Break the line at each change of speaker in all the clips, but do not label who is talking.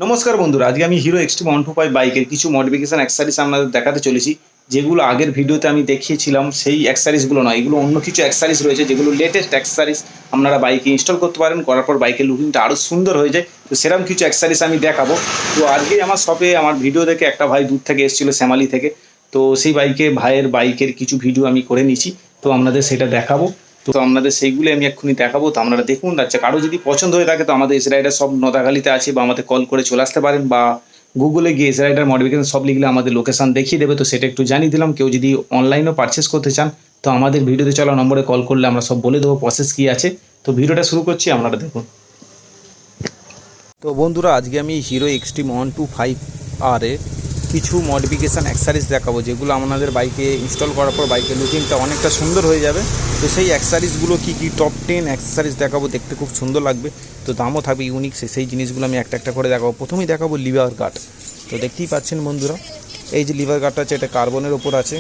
নমস্কার বন্ধুরা, আজকে আমি হিরো এক্সট্রিম 125 বাইকের কিছু মডিফিকেশন অ্যাক্সেসরিজ আপনাদের দেখাতে চলেছি। যেগুলো আগের ভিডিওতে আমি দেখিয়েছিলাম সেই অ্যাক্সেসরিজগুলো নয়, এগুলো অন্য কিছু অ্যাক্সেসরিজ রয়েছে যেগুলো লেটেস্ট অ্যাক্সেসরিজ আপনারা বাইকে ইনস্টল করতে পারেন। করার পর বাইকের লুকিংটা আরও সুন্দর হয়ে যায়। তো সেরকম কিছু অ্যাক্সেসরিজ আমি দেখাবো। তো আজকেই আমার শপে আমার ভিডিও দেখে একটা ভাই দূর থেকে এসেছিলো, শ্যামালি থেকে। তো সেই ভাইয়ের বাইকের কিছু ভিডিও আমি করে নিয়েছি, তো আপনাদের সেটা দেখাবো। তো আপনাদের সেইগুলো আমি এক্ষুনি দেখাবো, তো আপনারা দেখুন। আচ্ছা, কারো যদি পছন্দ হয়ে থাকে তো আমাদের এস রাইডার সব নদাখালিতে আছে, বা আমাদের কল করে চলে আসতে পারেন, বা গুগলে গিয়ে এস রাইডার মডিফিকেশন সব লিখলে আমাদের লোকেশন দেখিয়ে দেবে। তো সেটা একটু জানিয়ে দিলাম। কেউ যদি অনলাইনেও পারচেস করতে চান তো আমাদের ভিডিওতে চলা নম্বরে কল করলে আমরা সব বলে দেবো প্রসেস কী আছে। তো ভিডিওটা শুরু করছি, আপনারা দেখুন। তো বন্ধুরা, আজকে আমি হিরো এক্সট্রিম 125 আর এর কিছু মডিফিকেশান অ্যাক্সেসরিজ দেখাবো, যেগুলো আপনাদের বাইকে ইনস্টল করার পর বাইকের লুকিংটা অনেকটা সুন্দর হয়ে যাবে। তো সেই অ্যাক্সেসরিজগুলো কী কী টপ 10 অ্যাক্সেসরিজ দেখাবো, দেখতে খুব সুন্দর লাগবে। তো দামও থাকবে ইউনিক, সেই জিনিসগুলো আমি একটা একটা করে দেখাবো। প্রথমেই দেখাবো লিভার গার্ড। তো দেখতেই পাচ্ছেন বন্ধুরা, এই যে লিভার গার্ডটা আছে, এটা কার্বনের ওপর আছে।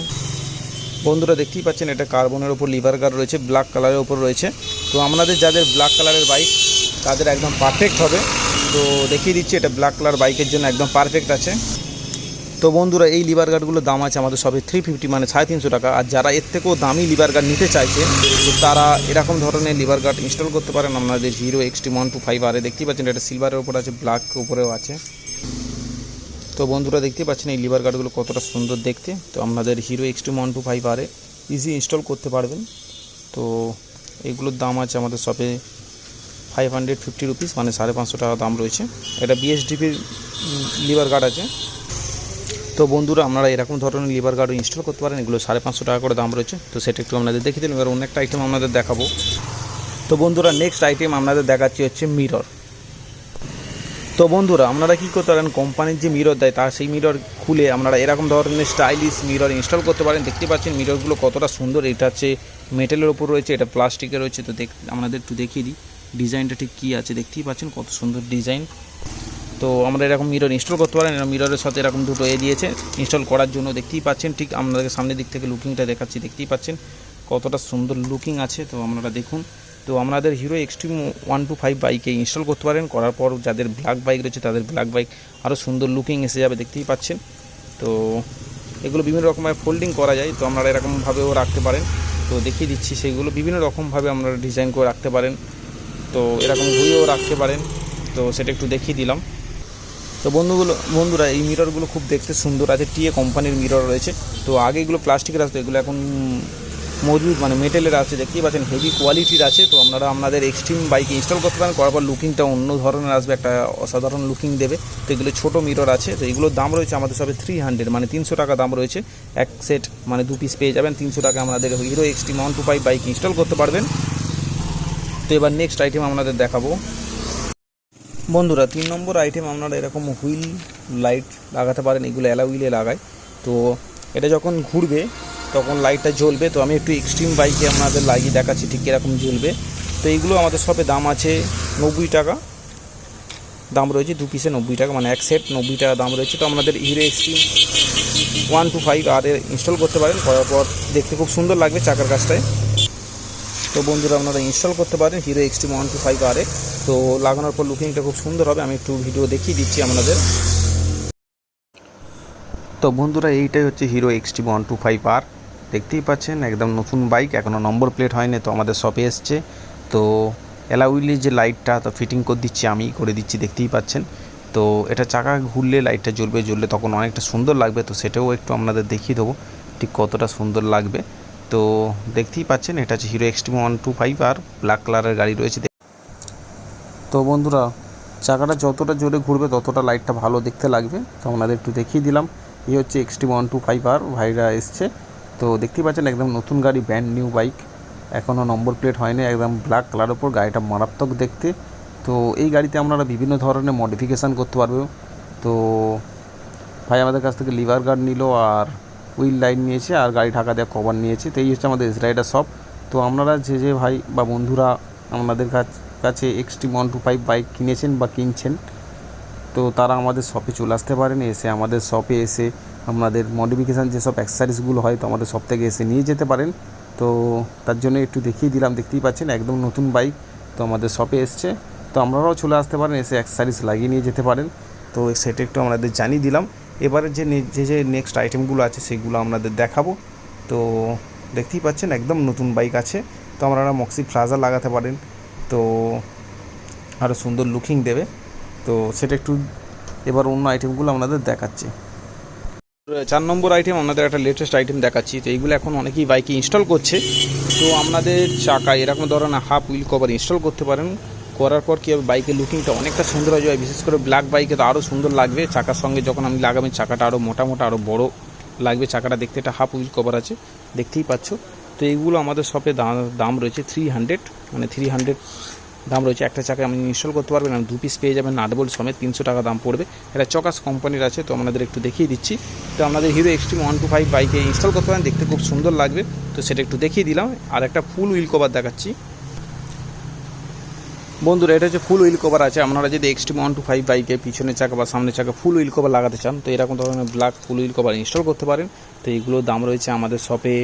বন্ধুরা দেখতেই পাচ্ছেন, এটা কার্বনের ওপর লিভার গার্ড রয়েছে, ব্ল্যাক কালারের ওপর রয়েছে। তো আপনাদের যাদের ব্ল্যাক কালারের বাইক তাদের একদম পারফেক্ট হবে। তো দেখিয়ে দিচ্ছি, এটা ব্ল্যাক কালার বাইকের জন্য একদম পারফেক্ট আছে। তো বন্ধুরা, এই লিভার গার্ডগুলোর দাম আছে আমাদের সবে 350, মানে 350 টাকা। আর যারা এর থেকেও দামি লিভার গার্ড নিতে চাইছেন তো তারা এরকম ধরনের লিভার গার্ড ইনস্টল করতে পারেন আপনাদের হিরো এক্সট্রিম 125 আর। দেখতেই পাচ্ছেন, এটা সিলভারের ওপর আছে, ব্ল্যাক উপরেও আছে। তো বন্ধুরা দেখতেই পাচ্ছেন এই লিভার গার্ডগুলো কতটা সুন্দর দেখতে। তো আপনাদের হিরো এক্সট্রিম 125 আরে ইজি ইনস্টল করতে পারবেন। তো এগুলোর দাম আছে আমাদের শপে 550 রুপিস, মানে 550 টাকা দাম রয়েছে। এটা বিএসডিপির লিভার গার্ড আছে। তো বন্ধুরা, আপনারা এরকম ধরনের লিভার গার্ড ইনস্টল করতে পারেন। এগুলো 550 টাকা করে দাম রয়েছে। তো সেটা একটু আপনাদের দেখিয়ে দিলাম। এবার অন্য একটা আইটেম আপনাদের দেখাবো। তো বন্ধুরা, নেক্সট আইটেম আপনাদের দেখাচ্ছি হচ্ছে মিরর। তো বন্ধুরা, আপনারা কী করতে পারেন, কোম্পানির যে মিরর দেয় তার সেই মিরর খুলে আপনারা এরকম ধরনের স্টাইলিশ মিরর ইনস্টল করতে পারেন। দেখতে পাচ্ছেন মিররগুলো কতটা সুন্দর। এটা হচ্ছে মেটালের ওপর রয়েছে, এটা প্লাস্টিকের রয়েছে। তো আপনাদের একটু দেখিয়ে দিই ডিজাইনটা ঠিক কী আছে। দেখতেই পাচ্ছেন কত সুন্দর ডিজাইন। তো আমরা এরকম মিরর ইনস্টল করতে পারেন। মিররের সাথে এরকম দুটো দিয়েছে ইনস্টল করার জন্য। দেখতেই পাচ্ছেন, ঠিক আপনাদের সামনের দিক থেকে লুকিংটা দেখাচ্ছি। দেখতেই পাচ্ছেন কতটা সুন্দর লুকিং আছে। তো আপনারা দেখুন। তো আপনাদের হিরো এক্সট্রিম 125 বাইকে ইনস্টল করতে পারেন। করার পর যাদের ব্ল্যাক বাইক রয়েছে তাদের ব্ল্যাক বাইক আরও সুন্দর লুকিং এসে যাবে। দেখতেই পাচ্ছেন। তো এগুলো বিভিন্ন রকমের ফোল্ডিং করা যায়, তো আপনারা এরকমভাবেও রাখতে পারেন। তো দেখিয়ে দিচ্ছি, সেইগুলো বিভিন্ন রকমভাবে আপনারা ডিজাইন করে রাখতে পারেন। তো এরকম ঘুরিয়েও রাখতে পারেন। তো সেটা একটু দেখিয়ে দিলাম। তো বন্ধুরা, এই মিররগুলো খুব দেখতে সুন্দর আছে। টিএ কোম্পানির মিরর রয়েছে। তো আগে এগুলো প্লাস্টিকের আসতো, এগুলো এখন মজবুত, মানে মেটেলের আছে। দেখতেই পাচ্ছেন হেভি কোয়ালিটির আছে। তো আপনারা আপনাদের এক্সট্রিম বাইকে ইনস্টল করতে পারেন। করার পর লুকিংটা অন্য ধরনের আসবে, একটা অসাধারণ লুকিং দেবে। তো এগুলো ছোটো মিরর আছে। তো এগুলোর দাম রয়েছে আমাদের সবে 300, মানে 300 টাকা দাম রয়েছে। এক সেট মানে 2 পিস পেয়ে যাবেন 300 টাকা। আমাদের হিরো এক্সট্রিম 125 বাইক ইনস্টল করতে পারবেন। তো এবার নেক্সট আইটেম আপনাদের দেখাবো। বন্ধুরা, 3 নম্বর আইটেম আপনারা এরকম হুইল লাইট লাগাতে পারেন। এগুলো অ্যালা হুইলে লাগায়। তো এটা যখন ঘুরবে তখন লাইটটা জ্বলবে। তো আমি একটু এক্সট্রিম বাইকে আপনাদের লাগিয়ে দেখাচ্ছি ঠিক এরকম জ্বলবে। তো এইগুলো আমাদের শপে দাম আছে 90 টাকা দাম রয়েছে। 2 পিসে 90 টাকা, মানে এক সেট 90 টাকা দাম রয়েছে। তো আপনাদের হিরো এক্সট্রিম 125 আর ইনস্টল করতে পারেন। করার পর দেখতে খুব সুন্দর লাগবে চাকার কাজটায়। তো বন্ধুরা, আপনারা ইনস্টল করতে পারেন হিরো এক্সট্রিম 125 আরে। তো লাগানোর পর লুকিংটা খুব সুন্দর হবে। আমি একটু ভিডিও দেখিয়ে দিচ্ছি আপনাদের। তো বন্ধুরা, এইটাই হচ্ছে হিরো এক্সট্রিম 125 আর। দেখতেই পাচ্ছেন একদম নতুন বাইক, এখনও নম্বর প্লেট হয়নি। তো আমাদের শপে এসছে। তো অ্যালাউইলের যে লাইটটা তো ফিটিং করে দিচ্ছি, আমি করে দিচ্ছি। দেখতেই পাচ্ছেন। তো এটা চাকা ঘুরলে লাইটটা জ্বললে তখন অনেকটা সুন্দর লাগবে। তো সেটাও একটু আপনাদের দেখিয়ে দেবো ঠিক কতটা সুন্দর লাগবে। তো দেখতেই পাচ্ছেন, এটা হচ্ছে হিরো এক্সট্রিম 125 আর, ব্ল্যাক কালারের গাড়ি রয়েছে। তো বন্ধুরা, চাকাটা যতটা জোরে ঘুরবে ততটা লাইটটা ভালো দেখতে লাগবে। তো আপনাদের একটু দেখিয়ে দিলাম। এই হচ্ছে এক্সট্রিম 125 আর, ভাইরা এসছে। তো দেখতেই পাচ্ছেন একদম নতুন গাড়ি, ব্র্যান্ড নিউ বাইক, এখনও নম্বর প্লেট হয়নি। একদম ব্ল্যাক কালার ওপর, গাড়িটা মারাত্মক দেখতে। তো এই গাড়িতে আপনারা বিভিন্ন ধরনের মডিফিকেশান করতে পারবে। তো ভাই আমাদের কাছ থেকে লিভার গার্ড নিল, আর হুইল লাইট নিয়েছে, আর গাড়ি ঢাকা দেওয়া কভার নিয়েছে। তো এই হচ্ছে আমাদের এস রাইডার শপ। তো আপনারা যে ভাই বা বন্ধুরা আমাদের কাছে এক্সট্রিম 125 বাইক কিনেছেন বা কিনছেন, তো তারা আমাদের শপে চলে আসতে পারেন। এসে আমাদের শপে এসে আপনাদের মডিফিকেশান যেসব অ্যাক্সেসরিজগুলো হয় তো আমাদের শপ থেকে এসে নিয়ে যেতে পারেন। তো তার জন্য একটু দেখিয়ে দিলাম। দেখতেই পাচ্ছেন একদম নতুন বাইক, তো আমাদের শপে এসছে। তো আপনারাও চলে আসতে পারেন, এসে অ্যাক্সেসরিজ লাগিয়ে নিয়ে যেতে পারেন। তো সেটা একটু আমাদের জানিয়ে দিলাম। এবারে যে নেক্সট আইটেমগুলো আছে সেগুলো আপনাদের দেখাবো। তো দেখতেই পাচ্ছেন একদম নতুন বাইক আছে, তো আপনারা মক্সি প্লাজা লাগাতে পারেন, তো আরও সুন্দর লুকিং দেবে। তো সেটা একটু এবার অন্য আইটেমগুলো আপনাদের দেখাচ্ছি। 4 নম্বর আইটেম আপনাদের একটা লেটেস্ট আইটেম দেখাচ্ছি। তো এইগুলো এখন অনেকেই বাইকে ইনস্টল করছে। তো আপনাদের চাকা এরকম ধরনের হাফ হুইল কভার ইনস্টল করতে পারেন। করার পর কী হবে, বাইকের লুকিংটা অনেকটা সুন্দর হয়ে যাবে। বিশেষ করে ব্ল্যাক বাইকে তো আরও সুন্দর লাগবে। চাকার সঙ্গে যখন আমি লাগাবেন চাকাটা আরও মোটা আরও বড় লাগবে। চাকাটা দেখতে একটা হাফ হুইল কভার আছে, দেখতেই পাচ্ছ। তো এইগুলো আমাদের শপে দাম রয়েছে 300, মানে 300 দাম রয়েছে। একটা চাকায় আপনি ইনস্টল করতে পারবেন, আর 2 পিস পেয়ে যাবেন নাট বোল্ট সমেত। 300 টাকা দাম পড়বে। এটা চকাস কোম্পানির আছে। তো আপনাদের একটু দেখিয়ে দিচ্ছি। তো আপনাদের হিরো এক্সট্রিম 125 বাইকে ইনস্টল করতে পারেন, দেখতে খুব সুন্দর লাগবে। তো সেটা একটু দেখিয়ে দিলাম। আর একটা ফুল হুইল কভার দেখাচ্ছি বন্ধুরা। এটা হচ্ছে ফুল হুইল কভার আছে। আপনারা যদি এক্সট্রিম 125 বাইকে পিছনের চাকা বা সামনের চাকা ফুল হুইল কভার লাগাতে চান, তো এরকম ধরনের ব্ল্যাক ফুল হুইল কভার ইনস্টল করতে পারেন। তো এইগুলোর দাম রয়েছে আমাদের শপে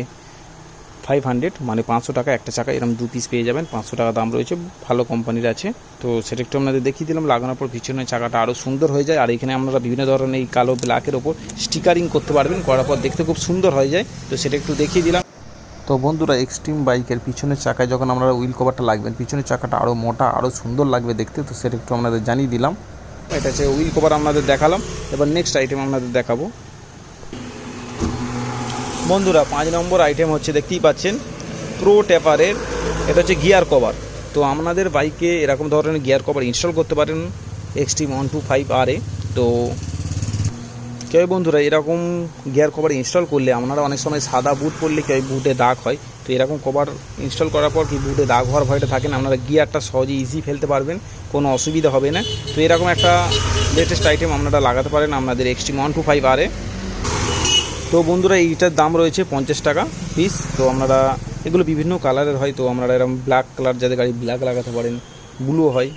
500, মানে 500 টাকা একটা চাকা। এরকম 2 পিস পেয়ে যাবেন, 500 টাকা দাম রয়েছে, ভালো কোম্পানির আছে। তো সেটা একটু আপনাদের দেখিয়ে দিলাম। লাগানোর পর পিছনের চাকাটা আরও সুন্দর হয়ে যায়। আর এখানে আপনারা বিভিন্ন ধরনের এই কালো ব্ল্যাকের ওপর স্টিকারিং করতে পারবেন, করার পর দেখতে খুব সুন্দর হয়ে যায়। তো সেটা একটু দেখিয়ে দিলাম। তো বন্ধুরা, এক্সট্রিম বাইকের পিছনের চাকায় যখন আপনারা হুইল কভারটা লাগবেন, পিছনের চাকাটা আরও মোটা আরও সুন্দর লাগবে দেখতে। তো সেটা একটু আপনাদের জানিয়ে দিলাম। এটা হচ্ছে হুইল কভার আপনাদের দেখালাম। এবার নেক্সট আইটেম আপনাদের দেখাবো বন্ধুরা। 5 নম্বর আইটেম হচ্ছে, দেখতেই পাচ্ছেন প্রো ট্যাপারের, এটা হচ্ছে গিয়ার কভার। তো আপনাদের বাইকে এরকম ধরনের গিয়ার কভার ইনস্টল করতে পারেন এক্সট্রিম 125 আরে। তো কেউ বন্ধুরা এরকম গিয়ার কভার ইনস্টল করলে, আপনারা অনেক সময় সাদা বুট পরলে কেউ বুটে দাগ হয়। তো এরকম কভার ইনস্টল করার পর কি বুটে দাগ হওয়ার ভয়টা থাকে না, আপনারা গিয়ারটা সহজে ইজি ফেলতে পারবেন, কোনো অসুবিধা হবে না। তো এরকম একটা লেটেস্ট আইটেম আপনারা লাগাতে পারেন আপনাদের এক্সট্রিম 125 আরে। তো বন্ধুরা, এইটার দাম রয়েছে 50 টাকা পিস। তো আপনারা এগুলো বিভিন্ন কালারের হয়। তো আপনারা এরকম ব্ল্যাক কালার, যাদের গাড়ি ব্ল্যাক লাগাতে পারেন, ব্লু হয়,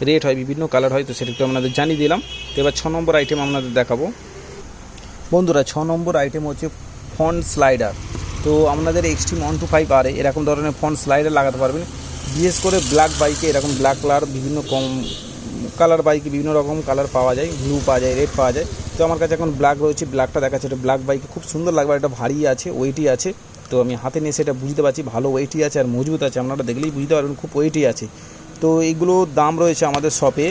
রেড হয়, বিভিন্ন কালার হয়। তো সেটা একটু আপনাদের জানিয়ে দিলাম। তো এবার 6 নম্বর আইটেম আপনাদের দেখাবো বন্ধুরা। 6 নম্বর আইটেম হচ্ছে ফ্রন্ট স্লাইডার। তো আপনাদের এক্সট্রিম 125 আরে এরকম ধরনের ফ্রন্ট স্লাইডার লাগাতে পারবেন। বিশেষ করে ব্ল্যাক বাইকে এরকম ব্ল্যাক কালার, বিভিন্ন কম কালার বাইকে বিভিন্ন রকম কালার পাওয়া যায়, ব্লু পাওয়া যায়, রেড পাওয়া যায়। তো আমার কাছে এখন ব্ল্যাক রয়েছে, ব্ল্যাকটা দেখাচ্ছে। এটা ব্ল্যাক বাইকে খুব সুন্দর লাগবে, এটা ভারী আছে, ওয়েটই আছে। তো আমি হাতে নিয়ে সেটা বুঝতে পারছি, ভালো ওয়েটই আছে আর মজবুত আছে। আপনারা দেখলেই বুঝতে পারবেন খুব ওয়েটই আছে। তো এইগুলোর দাম রয়েছে আমাদের শপে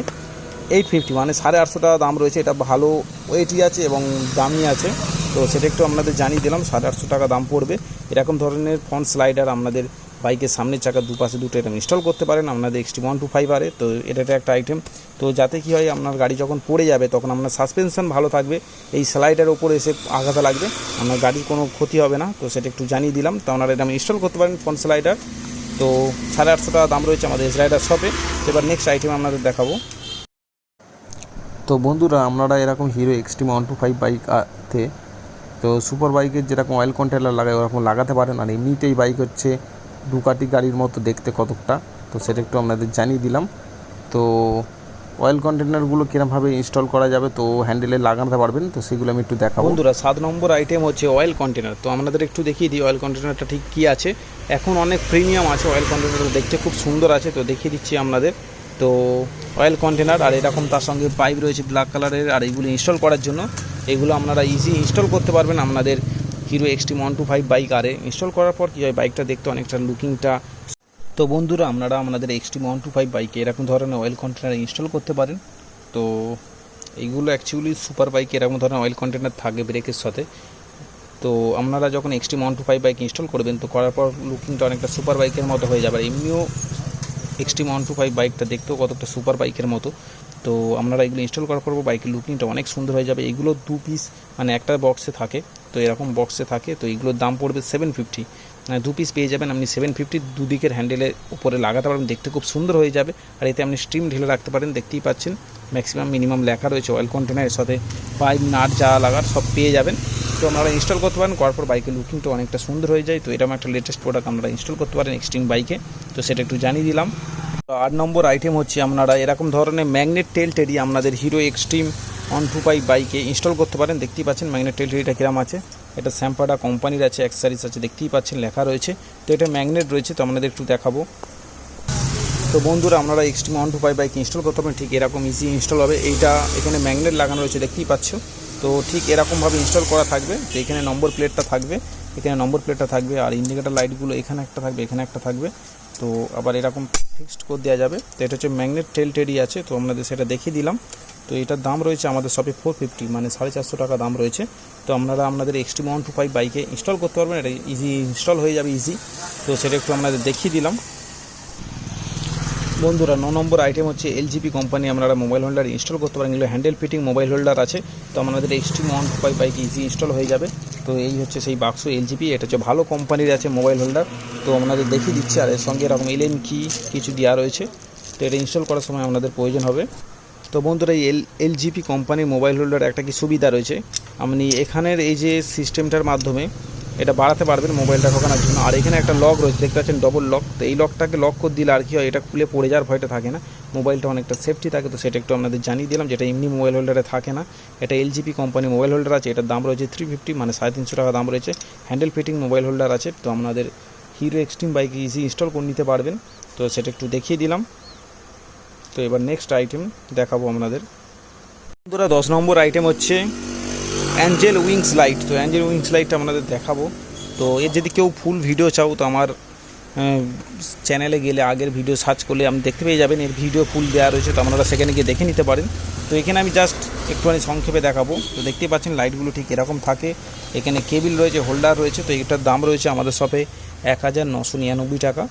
850, মানে 850 টাকা দাম রয়েছে। এটা ভালো ওয়েটই আছে এবং দামি আছে। তো সেটা একটু আপনাদের জানিয়ে দিলাম, 850 টাকা দাম পড়বে। এরকম ধরনের ফ্রন্ট স্লাইডার আপনাদের বাইকের সামনের চাকা দুপাশে দুটো এরকম ইনস্টল করতে পারেন আপনাদের এক্সট্রিম 125 আরে। তো এটা একটা আইটেম। তো যাতে কি হয়, আপনার গাড়ি যখন পড়ে যাবে তখন আপনার সাসপেনশন ভালো থাকবে, এই স্লাইডার ওপরে এসে আঘাত লাগবে, আপনার গাড়ির কোনো ক্ষতি হবে না। তো সেটা একটু জানিয়ে দিলাম। তো আপনারা এটা ইনস্টল করতে পারেন ফ্রন্ট স্লাইডার। তো 850 টাকা দাম রয়েছে আমাদের স্লাইডার শপে। এবার নেক্সট আইটেম আপনাদের দেখাবো। তো বন্ধুরা, আপনারা এরকম হিরো এক্সট্রিম 125 বাইকতে তো সুপার বাইকের যেরকম অয়েল কন্টেনার লাগায় ওরকম লাগাতে পারেন। আর এমনিতেই বাইক হচ্ছে ডুকাটি গাড়ির মতো দেখতে কতকটা। তো সেটা একটু আপনাদের জানিয়ে দিলাম। তো অয়েল কন্টেনারগুলো কীরকমভাবে ইনস্টল করা যাবে, তো হ্যান্ডেলে লাগাতে পারবেন, তো সেগুলো আমি একটু দেখাবো বন্ধুরা। 7 নম্বর আইটেম হচ্ছে অয়েল কন্টেনার। তো আপনাদের একটু দেখিয়ে দিই অয়েল কন্টেনারটা ঠিক কী আছে। এখন অনেক প্রিমিয়াম আছে অয়েল কন্টেনারটা, দেখতে খুব সুন্দর আছে। তো দেখিয়ে দিচ্ছি আপনাদের। তো অয়েল কন্টেনার আর এরকম তার সঙ্গে পাইপ রয়েছে ব্ল্যাক কালারের। আর এইগুলো ইনস্টল করার জন্য এগুলো আপনারা ইজি ইনস্টল করতে পারবেন আপনাদের হিরো এক্সট্রিম 125 বাইক আরে। ইনস্টল করার পর কী হয়, বাইকটা দেখতে অনেকটা লুকিংটা। তো বন্ধুরা, আপনারা আপনাদের এক্সট্রিম 125 বাইকে এরকম ধরনের অয়েল কন্টেনার ইনস্টল করতে পারেন। তো এইগুলো অ্যাকচুয়ালি সুপার বাইকে এরকম ধরনের অয়েল কন্টেনার থাকে ব্রেকের সাথে। তো আপনারা যখন এক্সট্রিম 125 বাইক ইনস্টল করবেন, তো করার পর লুকিংটা অনেকটা সুপার বাইকের মতো হয়ে যাবে। এমনিও এক্সট্রিম 125 বাইকটা দেখতেও কতটা সুপার বাইকের মতো। তো আপনারা এগুলো ইনস্টল করার পর বাইকের লুকিংটা অনেক সুন্দর হয়ে যাবে। এগুলো 2 পিস, মানে একটা বক্সে থাকে। তো এরকম বক্সে থাকে। তো এইগুলোর দাম পড়বে 750, মানে 2 পিস পেয়ে যাবেন আপনি 750। দুদিকের হ্যান্ডেলের উপরে লাগাতে পারবেন, দেখতে খুব সুন্দর হয়ে যাবে। আর এতে আপনি স্ট্রিম ঢেলে রাখতে পারেন, দেখতেই পাচ্ছেন ম্যাক্সিমাম মিনিমাম লেখা রয়েছে অয়েল কন্টেনারের সাথে পাইপ নাট যা লাগার সব পেয়ে যাবেন। তো আপনারা ইনস্টল করতে পারেন, করার পর বাইকের লুকিংটা অনেকটা সুন্দর হয়ে যায়। তো এরকম একটা লেটেস্ট প্রোডাক্ট আপনারা ইনস্টল করতে পারেন এক্সট্রিম বাইকে। তো সেটা একটু জানিয়ে দিলাম। 8 নম্বর আইটেম হচ্ছে, আপনারা এরকম ধরনের ম্যাগনেট টেল টেডি আপনাদের হিরো এক্সট্রিম 125 বাইকে ইনস্টল করতে পারেন। দেখতেই পাচ্ছেন ম্যাগনেট টেল টেডিটা কিরম আছে। এটা স্যাম্পাডা কোম্পানির আছে, অ্যাক্সেসরিজ আছে, দেখতেই পাচ্ছেন লেখা রয়েছে। তো এটা ম্যাগনেট রয়েছে। তো আপনাদের একটু দেখাবো। তো তো বন্ধুরা আপনারা এক্সট্রিম 125 বাইক ইনস্টল করতে পারবেন, ঠিক এরকম ইজি ইনস্টল হবে। এইটা এখানে ম্যাগনেট লাগানো রয়েছে দেখতেই পাচ্ছ। তো ঠিক এরকমভাবে ইনস্টল করা থাকবে। তো এখানে নম্বর প্লেটটা থাকবে, আর ইন্ডিকেটার লাইটগুলো এখানে একটা থাকবে, এখানে একটা থাকবে। তো আবার এরকম ফিক্সড করে দেওয়া যাবে। তো এটা হচ্ছে ম্যাগনেট টেল টেডি আছে, তো আপনাদের সেটা দেখিয়ে দিলাম। তো এটার দাম রয়েছে আমাদের শপে 450 মানে 450 টাকা দাম রয়েছে। তো আপনারা আপনাদের এক্সট্রিম 125 বাইকে ইনস্টল করতে পারবেন, এটা ইজি ইনস্টল হয়ে যাবে ইজি। তো সেটা একটু আপনাদের দেখিয়ে দিলাম। বন্ধুরা 9 নম্বর আইটেম হচ্ছে এলজিপি কোম্পানি আপনারা মোবাইল হোল্ডার ইনস্টল করতে পারেন। এগুলো হ্যান্ডেল ফিটিং মোবাইল হোল্ডার আছে। তো আপনাদের এক্সট্রিম 125 বাইক ইজি ইনস্টল হয়ে যাবে। তো এই হচ্ছে সেই বাক্স এলজিপি, এটা হচ্ছে ভালো কোম্পানির আছে মোবাইল হোল্ডার। তো আপনাদের দেখিয়ে দিচ্ছি, আর এর সঙ্গে এরকম এলএন কি কিছু দেওয়া রয়েছে। তো এটা ইনস্টল করার সময় আপনাদের প্রয়োজন হবে। তো বন্ধুরা এই এলজিপি কোম্পানির মোবাইল হোল্ডার একটা কি সুবিধা রয়েছে, আপনি এখানের এই যে সিস্টেমটার মাধ্যমে এটা বাড়াতে পারবেন মোবাইলটা ঢোকানোর জন্য। আর এখানে একটা লক রয়েছে দেখতে পাচ্ছেন, ডবল লক। তো এই লকটাকে লক করে দিলে আর কি হয়, এটা খুলে পড়ে যাওয়ার ভয়টা থাকে না, মোবাইলটা অনেকটা সেফটি থাকে। তো সেটা একটু আপনাদের জানিয়ে দিলাম, যেটা এমনি মোবাইল হোল্ডারে থাকে না। এটা এলজিপি কোম্পানি মোবাইল হোল্ডার আছে, এটার দাম রয়েছে 350 মানে 350 টাকা দাম রয়েছে। হ্যান্ডেল ফিটিং মোবাইল হোল্ডার আছে। তো আপনাদের Hero Xtreme bike easy install করে নিতে পারবেন। তো সেটা একটু দেখিয়ে দিলাম। তো এবার নেক্সট আইটেম দেখাবো আপনাদের। বন্ধুরা 10 নম্বর আইটেম হচ্ছে অ্যাঞ্জেল উইংস লাইট। তো অ্যাঞ্জেল উইংস লাইটটা আপনাদের দেখাবো। তো এর যদি কেউ ফুল ভিডিও চাও, তো আমার চ্যানেলে গেলে আগের ভিডিও সার্চ করলে আপনি দেখতে পেয়ে যাবেন, এর ভিডিও ফুল দেওয়া রয়েছে। তো আপনারা সেখানে গিয়ে দেখে নিতে পারেন। তো এখানে আমি জাস্ট একটুখানি সংক্ষেপে দেখাবো। তো দেখতেই পাচ্ছেন লাইটগুলো ঠিক এরকম থাকে, এখানে কেবিল রয়েছে, হোল্ডার রয়েছে। তো এটার দাম রয়েছে আমাদের শপে 1999 টাকা।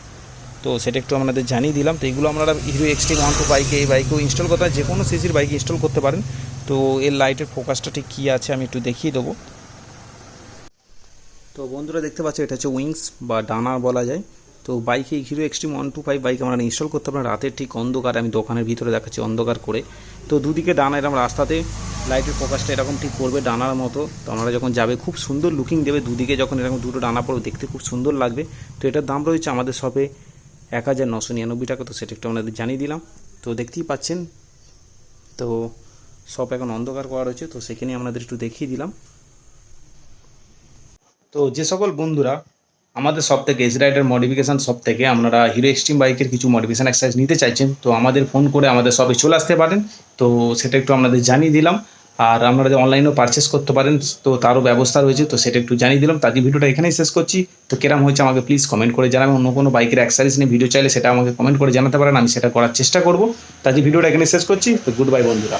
তো সেটা একটু আপনাদের জানিয়ে দিলাম। তো এগুলো আপনারা হিরো এক্সট্রিম 125 বাইকে এই বাইকেও ইনস্টল করতে হয়, যে কোনো সিসির বাইকে ইনস্টল করতে পারেন। তো এর লাইটের ফোকাসটা ঠিক কী আছে আমি একটু দেখিয়ে দেবো। তো বন্ধুরা দেখতে পাচ্ছ, এটা হচ্ছে উইংস বা ডানা বলা যায়। তো বাইকে হিরো এক্সট্রিম 125 বাইক আমরা ইনস্টল করতে পারেন রাতের ঠিক অন্ধকারে, আমি দোকানের ভিতরে দেখাচ্ছি অন্ধকার করে। তো দুদিকে ডানা এরকম রাস্তাতে লাইটের ফোকাসটা এরকম ঠিক করবে ডানার মতো। তো আমরা যখন যাবে খুব সুন্দর লুকিং দেবে, দুদিকে যখন এরকম দুটো ডানা পড়বে দেখতে খুব সুন্দর লাগবে। তো এটার দাম রয়েছে আমাদের শপে 1999 টাকা। তো সেটা একটু আমাদের জানিয়ে দিলাম। তো দেখতেই পাচ্ছেন, তো শপ এখন অন্ধকার করা রয়েছে, তো সেখানে আমাদের একটু দেখিয়ে দিলাম। তো যে সকল বন্ধুরা আমাদের শপ থেকে এস রাইডার মডিফিকেশান শপ থেকে আপনারা হিরো এক্সট্রিম বাইকের কিছু মডিফিকেশান এক্সারসাইজ নিতে চাইছেন, তো আমাদের ফোন করে আমাদের শপে চলে আসতে পারেন। তো সেটা একটু আপনাদের জানিয়ে দিলাম। আর আপনারা অনলাইনেও পারচেস করতে পারেন, তো তারও ব্যবস্থা রয়েছে। তো সেটা একটু জানিয়ে দিলাম। তাদের ভিডিওটা এখানেই শেষ করছি। তো কেরাম হয়েছে আমাকে প্লিজ কমেন্ট করে জানাবেন। অন্য কোনো বাইকের অ্যাক্সেসরিজ নিয়ে ভিডিও চাইলে সেটা আমাকে কমেন্ট করে জানাতে পারেন, আমি সেটা করার চেষ্টা করবো। তাদের ভিডিওটা এখানে শেষ করছি। তো গুড বাই বন্ধুরা।